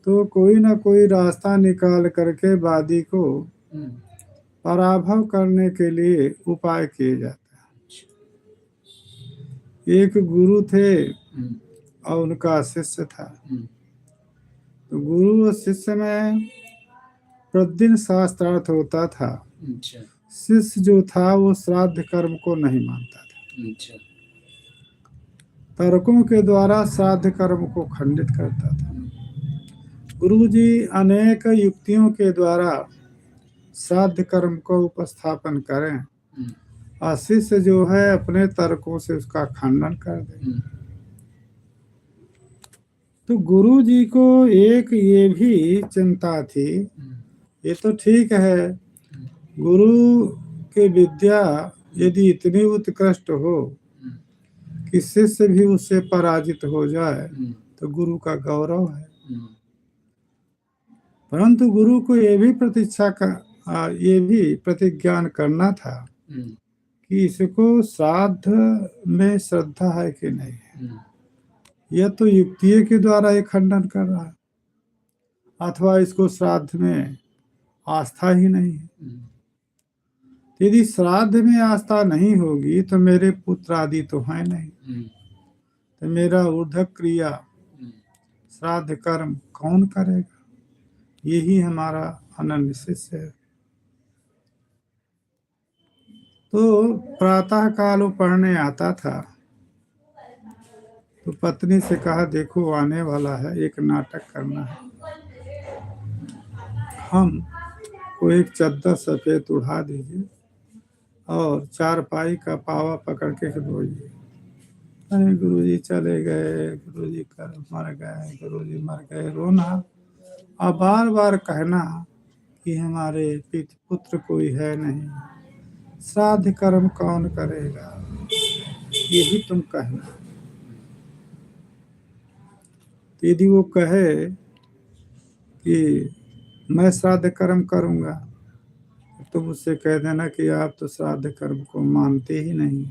तो कोई ना कोई रास्ता निकाल करके वादी को पराभव करने के लिए उपाय किए जाते हैं। एक गुरु थे और उनका शिष्य था। तो गुरु और शिष्य में प्रतिदिन शास्त्रार्थ होता था। शिष्य जो था वो श्राद्ध कर्म को नहीं मानता था। तर्कों के द्वारा श्राद्ध कर्म को खंडित करता था। गुरु जी अनेक युक्तियों के द्वारा श्राद्ध कर्म को उपस्थापन करें और शिष्य जो है अपने तर्कों से उसका खंडन कर दे। तो गुरु जी को एक ये भी चिंता थी, ये तो ठीक है, गुरु की विद्या यदि इतनी उत्कृष्ट हो कि शिष्य भी उससे पराजित हो जाए तो गुरु का गौरव है। परंतु गुरु को ये भी ये भी प्रतिज्ञान करना था कि इसको श्राद्ध में श्रद्धा है कि नहीं है। यह तो युक्तियों के द्वारा ये खंडन कर रहा है, अथवा इसको श्राद्ध में आस्था ही नहीं है। यदि श्राद्ध में आस्था नहीं होगी तो मेरे पुत्र आदि तो है नहीं, तो मेरा ऊर्ध्व क्रिया श्राद्ध कर्म कौन करेगा। यही हमारा अनन्य शिष्य है। तो प्रातः काल वो पढ़ने आता था, तो पत्नी से कहा देखो आने वाला है, एक नाटक करना है, हम को एक चद्दर सफेद उड़ा दीजिए और चारपाई का पावा पकड़ के धोइए। अरे गुरुजी चले गए, गुरुजी मर गए, गुरुजी मर गए, रोना और बार बार कहना कि हमारे पुत्र कोई है नहीं, श्राद्ध कर्म कौन करेगा, यही तुम कहना। यदि वो कहे कि मैं श्राद्ध कर्म करूंगा, तुम उससे कह देना कि आप तो श्राद्ध कर्म को मानते ही नहीं,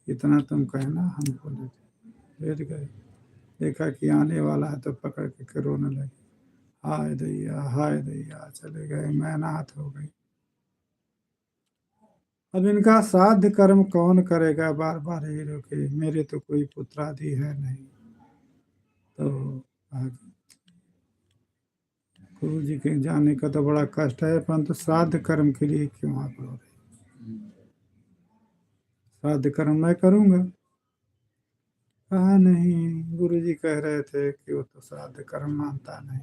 इतना तुम कहना। हमको लेट गए, देखा कि आने वाला है तो पकड़ के रोने लगे, हाय दैया चले गए, मैं अनाथ हो गई। अब इनका श्राद्ध कर्म कौन करेगा, बार बार यही रोके, मेरे तो कोई पुत्र आदि है नहीं। तो गुरु जी के जाने का तो बड़ा कष्ट है, परंतु श्राद्ध कर्म के लिए क्यों आप रो रहे। श्राद्ध कर्म मैं करूंगा। कहा नहीं, गुरु जी कह रहे थे कि वो तो श्राद्ध कर्म मानता नहीं।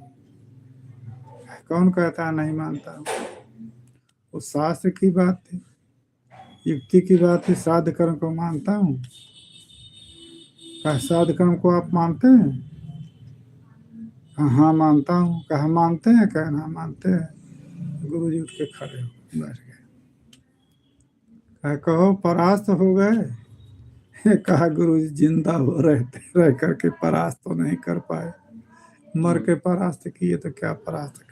कौन कहता नहीं मानता, वो शास्त्र की बात थी, युक्ति की बात थी। श्राद्ध कर्म को मानता हूँ। कहा श्राद्ध कर्म को आप मानते हैं? हाँ मानता हूँ। कहा मानते हैं? कहना मानते हैं। गुरु जी उठ के खड़े हो बैठ गए। कहा कहो परास्त हो गए। कहा गुरु जी जिंदा हो रह करके परास्त तो नहीं कर पाए, मर के परास्त किए तो क्या परास्त